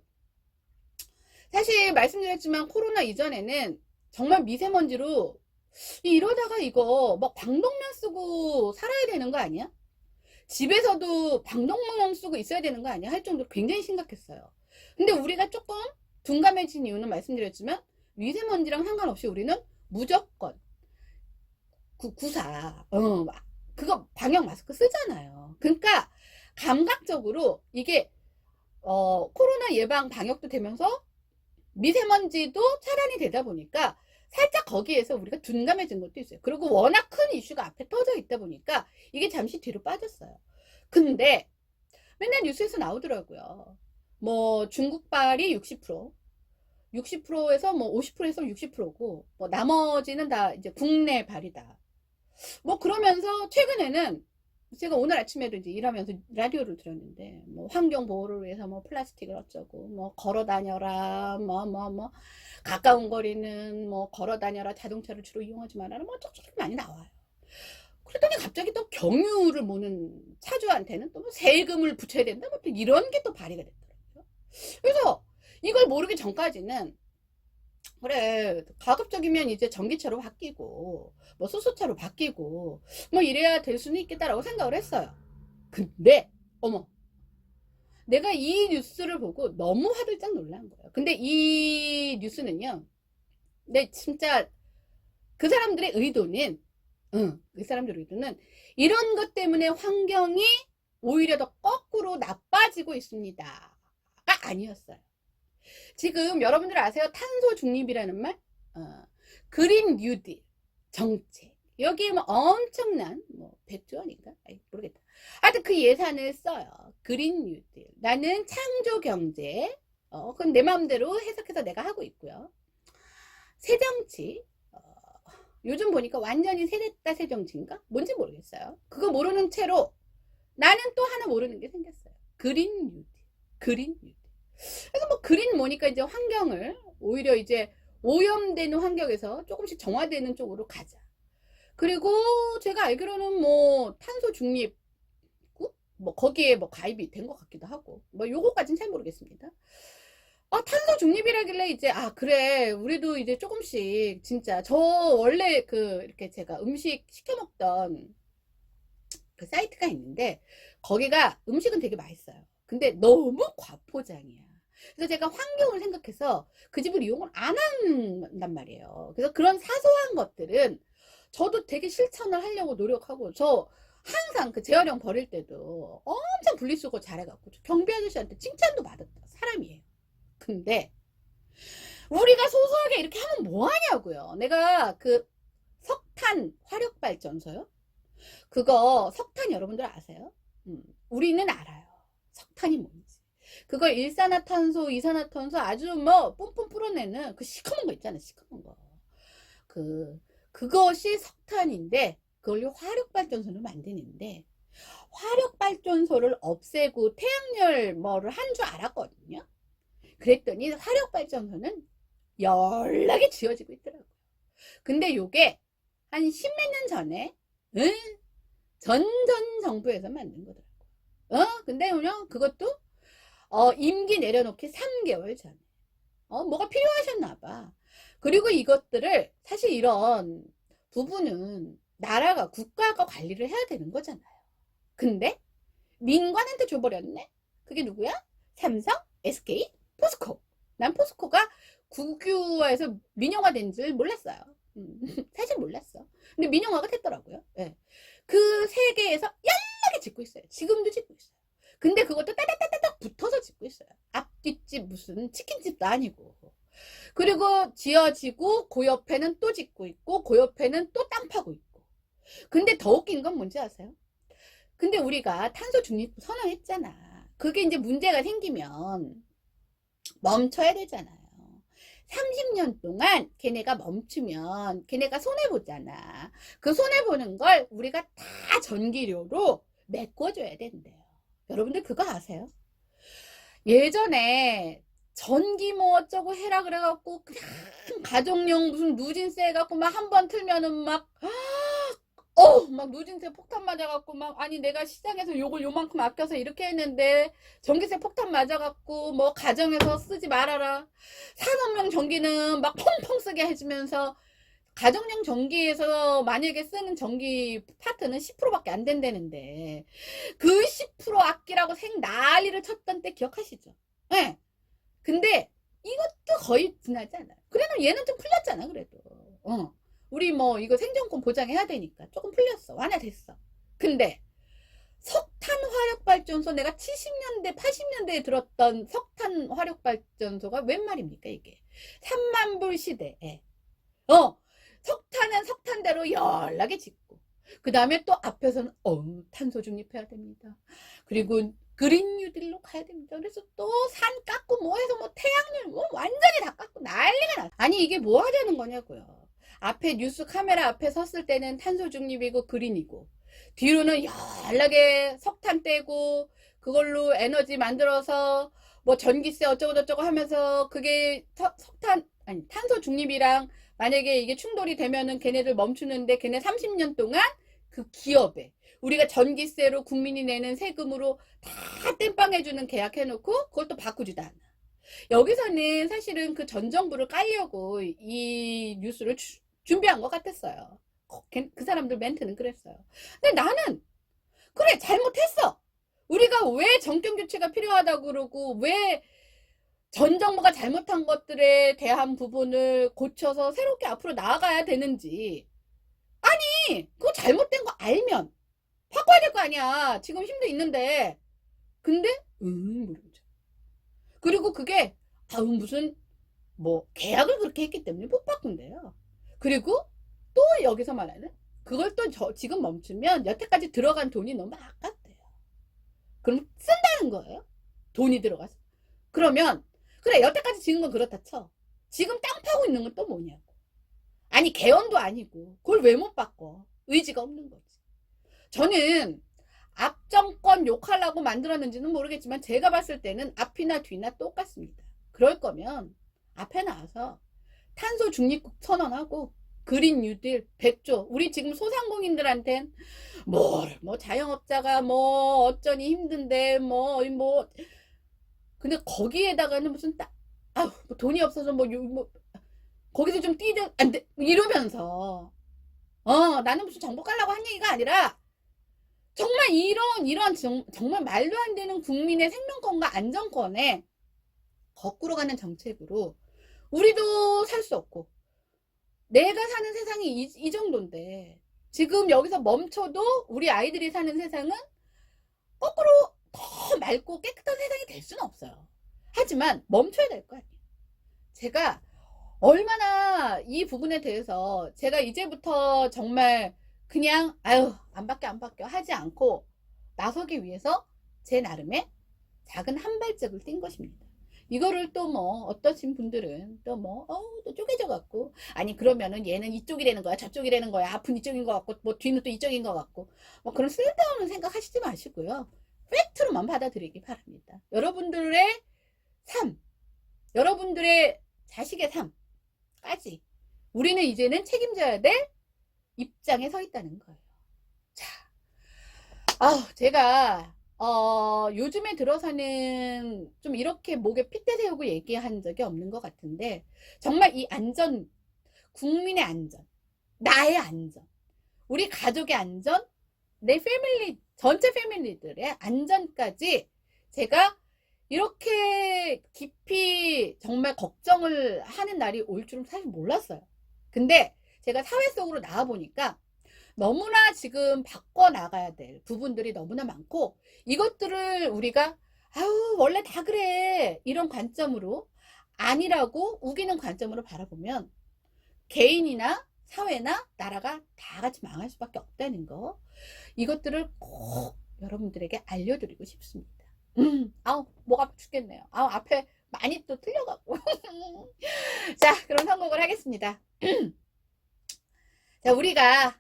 사실 말씀드렸지만 코로나 이전에는 정말 미세먼지로 이러다가 이거 막 방독면 쓰고 살아야 되는 거 아니야? 집에서도 방독면 쓰고 있어야 되는 거 아니야? 할 정도로 굉장히 심각했어요. 근데 우리가 조금 둔감해진 이유는 말씀드렸지만 미세먼지랑 상관없이 우리는 무조건 구사 그거 방역 마스크 쓰잖아요. 그러니까 감각적으로 이게 코로나 예방 방역도 되면서 미세먼지도 차단이 되다 보니까 살짝 거기에서 우리가 둔감해진 것도 있어요. 그리고 워낙 큰 이슈가 앞에 터져 있다 보니까 이게 잠시 뒤로 빠졌어요. 근데 맨날 뉴스에서 나오더라고요. 뭐 중국발이 60%에서 뭐 50%에서 60%고 뭐 나머지는 다 이제 국내 발이다. 뭐 그러면서 최근에는 제가 오늘 아침에도 이제 일하면서 라디오를 들었는데 뭐 환경 보호를 위해서 뭐 플라스틱을 어쩌고 뭐 걸어 다녀라 뭐 가까운 거리는 뭐 걸어 다녀라, 자동차를 주로 이용하지 말아라, 뭐 쪽쪽이 많이 나와요. 그랬더니 갑자기 또 경유를 모는 차주한테는 또 뭐 세금을 붙여야 된다, 뭐 또 이런 게 또 발의가 됐더라고요. 그래서 이걸 모르기 전까지는 그래, 가급적이면 이제 전기차로 바뀌고, 뭐 수소차로 바뀌고, 뭐 이래야 될 수는 있겠다라고 생각을 했어요. 근데, 어머, 내가 이 뉴스를 보고 너무 화들짝 놀란 거예요. 근데 이 뉴스는요, 내 진짜 그 사람들의 의도는, 그 사람들의 의도는 이런 것 때문에 환경이 오히려 더 거꾸로 나빠지고 있습니다가 아니었어요. 지금 여러분들 아세요? 탄소 중립이라는 말? 그린 뉴딜 정책. 여기에 뭐 엄청난 뭐 100조 원인가? 모르겠다. 하여튼 그 예산을 써요. 그린 뉴딜. 나는 창조 경제. 그건 내 마음대로 해석해서 내가 하고 있고요. 새정치. 요즘 보니까 완전히 새됐다 새정치인가? 뭔지 모르겠어요. 그거 모르는 채로 나는 또 하나 모르는 게 생겼어요. 그린 뉴딜. 그린 뉴딜. 그래서 뭐 그린 뭐니까 이제 환경을 오히려 이제 오염되는 환경에서 조금씩 정화되는 쪽으로 가자. 그리고 제가 알기로는 뭐 탄소 중립 뭐 거기에 뭐 가입이 된 것 같기도 하고 뭐 요거까지는 잘 모르겠습니다. 탄소 중립이라길래 이제 그래 우리도 이제 조금씩 진짜 저 원래 그 이렇게 제가 음식 시켜 먹던 그 사이트가 있는데 거기가 음식은 되게 맛있어요. 근데 너무 과포장이야. 그래서 제가 환경을 생각해서 그 집을 이용을 안 한단 말이에요. 그래서 그런 사소한 것들은 저도 되게 실천을 하려고 노력하고 저 항상 그 재활용 버릴 때도 엄청 분리수거 잘해갖고 경비 아저씨한테 칭찬도 받았다 사람이에요. 근데 우리가 소소하게 이렇게 하면 뭐 하냐고요. 내가 그 석탄 화력발전소요. 그거 석탄 여러분들 아세요? 우리는 알아요. 석탄이 뭔지. 그걸 일산화탄소, 이산화탄소 아주 뭐 뿜뿜 뿌려내는 그 시커먼 거 있잖아요. 시커먼 거. 그것이 석탄인데 그걸로 화력발전소를 만드는데 화력발전소를 없애고 태양열 뭐를 한 줄 알았거든요. 그랬더니 화력발전소는 연락이 지어지고 있더라고요. 근데 요게 한 십몇 년 전에 전 정부에서 만든 거더라고요. 근데 그냥 그것도 임기 내려놓기 3개월 전에 뭐가 필요하셨나 봐. 그리고 이것들을 사실 이런 부분은 나라가 국가가 관리를 해야 되는 거잖아요. 근데 민관한테 줘버렸네. 그게 누구야? 삼성, SK, 포스코. 난 포스코가 국유화해서 민영화된 줄 몰랐어요. 사실 몰랐어. 근데 민영화가 됐더라고요. 네. 그 세계에서 연락이 짓고 있어요. 지금도 짓고 있어요. 근데 그것도 따닥따닥 붙어서 짓고 있어요. 앞뒷집 무슨 치킨집도 아니고. 그리고 지어지고 그 옆에는 또 짓고 있고 그 옆에는 또 땅 파고 있고. 근데 더 웃긴 건 뭔지 아세요? 근데 우리가 탄소 중립 선언했잖아. 그게 이제 문제가 생기면 멈춰야 되잖아요. 30년 동안 걔네가 멈추면 걔네가 손해보잖아. 그 손해보는 걸 우리가 다 전기료로 메꿔줘야 된대요. 여러분들 그거 아세요? 예전에 전기 뭐 어쩌고 해라 그래갖고 그냥 가정용 무슨 누진세 해갖고 막 한 번 틀면은 막 누진세 폭탄 맞아갖고 막 아니 내가 시장에서 요걸 요만큼 아껴서 이렇게 했는데 전기세 폭탄 맞아갖고 뭐 가정에서 쓰지 말아라. 산업용 전기는 막 펑펑 쓰게 해주면서 가정용 전기에서 만약에 쓰는 전기 파트는 10%밖에 안 된다는데 그 10% 아끼라고 난리를 쳤던 때 기억하시죠? 네. 근데 이것도 거의 지나지 않아요. 그래도 얘는 좀 풀렸잖아 그래도. 우리 뭐 이거 생존권 보장해야 되니까 조금 풀렸어. 완화됐어. 근데 석탄 화력발전소 내가 70년대 80년대에 들었던 석탄 화력발전소가 웬 말입니까 이게. 3만 불 시대에 석탄은 석탄대로 연락에 짓고 그 다음에 또 앞에서는 탄소 중립해야 됩니다. 그리고 그린 뉴딜로 가야 됩니다. 그래서 또 산 깎고 뭐 해서 뭐 태양열 뭐 완전히 다 깎고 난리가 났어. 아니 이게 뭐 하자는 거냐고요. 앞에 뉴스 카메라 앞에 섰을 때는 탄소 중립이고 그린이고 뒤로는 연락에 석탄 떼고 그걸로 에너지 만들어서 뭐 전기세 어쩌고저쩌고 하면서 그게 탄소 중립이랑 만약에 이게 충돌이 되면은 걔네들 멈추는데 걔네 30년 동안 그 기업에 우리가 전기세로 국민이 내는 세금으로 다 땜빵해주는 계약 해놓고 그걸 또 바꾸지도 않아. 여기서는 사실은 그 전 정부를 깔려고 이 뉴스를 준비한 것 같았어요. 그 사람들 멘트는 그랬어요. 근데 나는 그래 잘못했어. 우리가 왜 정권 교체가 필요하다고 그러고 왜 전 정부가 잘못한 것들에 대한 부분을 고쳐서 새롭게 앞으로 나아가야 되는지. 아니 그거 잘못된 거 알면 바꿔야 될 거 아니야. 지금 힘도 있는데. 근데 모르죠. 그리고 그게 무슨 뭐 계약을 그렇게 했기 때문에 못 바꾼대요. 그리고 또 여기서 말하는 그걸 또 지금 멈추면 여태까지 들어간 돈이 너무 아깝대요. 그럼 쓴다는 거예요. 돈이 들어가서. 그러면 그래 여태까지 지은 건 그렇다 쳐. 지금 땅 파고 있는 건 또 뭐냐고. 아니 개헌도 아니고 그걸 왜 못 바꿔. 의지가 없는 거지. 저는 앞정권 욕하려고 만들었는지는 모르겠지만 제가 봤을 때는 앞이나 뒤나 똑같습니다. 그럴 거면 앞에 나와서 탄소 중립국 선언하고 그린 뉴딜 100조 우리 지금 소상공인들한텐 뭐 자영업자가 뭐 어쩌니 힘든데 뭐 근데 거기에다가는 무슨 뭐 돈이 없어서 뭐 거기서 좀 뛰든 안돼 이러면서 나는 무슨 정보 깔라고 한 얘기가 아니라 정말 이런 정말 말도 안 되는 국민의 생명권과 안전권에 거꾸로 가는 정책으로 우리도 살 수 없고 내가 사는 세상이 이 정도인데 지금 여기서 멈춰도 우리 아이들이 사는 세상은 거꾸로 더 맑고 깨끗한 세상이 될 수는 없어요. 하지만 멈춰야 될 거 아니에요. 제가 얼마나 이 부분에 대해서 제가 이제부터 정말 그냥 안 바뀌어 하지 않고 나서기 위해서 제 나름의 작은 한 발짝을 뛴 것입니다. 이거를 또 뭐 어떠신 분들은 또 또 쪼개져 갖고 아니 그러면은 얘는 이쪽이라는 거야 저쪽이라는 거야 아픈 이쪽인 것 같고 뭐 뒤는 또 이쪽인 것 같고 뭐 그런 쓸데없는 생각 하시지 마시고요. 팩트로만 받아들이기 바랍니다. 여러분들의 삶, 여러분들의 자식의 삶까지 우리는 이제는 책임져야 될 입장에 서 있다는 거예요. 자, 제가 요즘에 들어서는 좀 이렇게 목에 핏대 세우고 얘기한 적이 없는 것 같은데 정말 이 안전, 국민의 안전, 나의 안전, 우리 가족의 안전, 내 패밀리, 전체 패밀리들의 안전까지 제가 이렇게 깊이 정말 걱정을 하는 날이 올 줄은 사실 몰랐어요. 근데 제가 사회 속으로 나와 보니까 너무나 지금 바꿔나가야 될 부분들이 너무나 많고 이것들을 우리가 원래 다 그래 이런 관점으로 아니라고 우기는 관점으로 바라보면 개인이나 사회나 나라가 다 같이 망할 수밖에 없다는 거 이것들을 꼭 여러분들에게 알려드리고 싶습니다. 목 아파 죽겠네요. 앞에 많이 또 틀려갖고 자 그럼 선곡을 하겠습니다. 자 우리가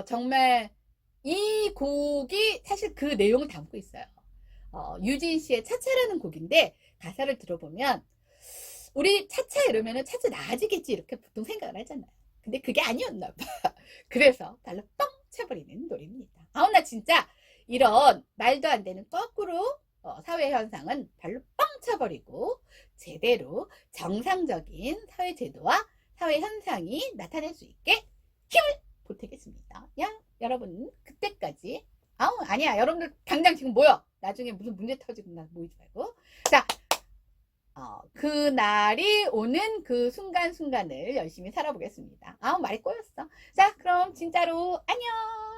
정말 이 곡이 사실 그 내용을 담고 있어요. 유진 씨의 차차라는 곡인데 가사를 들어보면 우리 차차 이러면은 차차 나아지겠지 이렇게 보통 생각을 하잖아요. 근데 그게 아니었나 봐. 그래서 발로 뻥 쳐버리는 노래입니다. 나 진짜 이런 말도 안 되는 거꾸로 사회 현상은 발로 뻥 쳐버리고 제대로 정상적인 사회 제도와 사회 현상이 나타날 수 있게 힘을 보태겠습니다. 여러분 그때까지 아니야 여러분들 당장 지금 모여. 나중에 무슨 문제 터지고 나 모이지 말고. 자 그날이 오는 그 순간순간을 열심히 살아보겠습니다. 말이 꼬였어. 자 그럼 진짜로 안녕.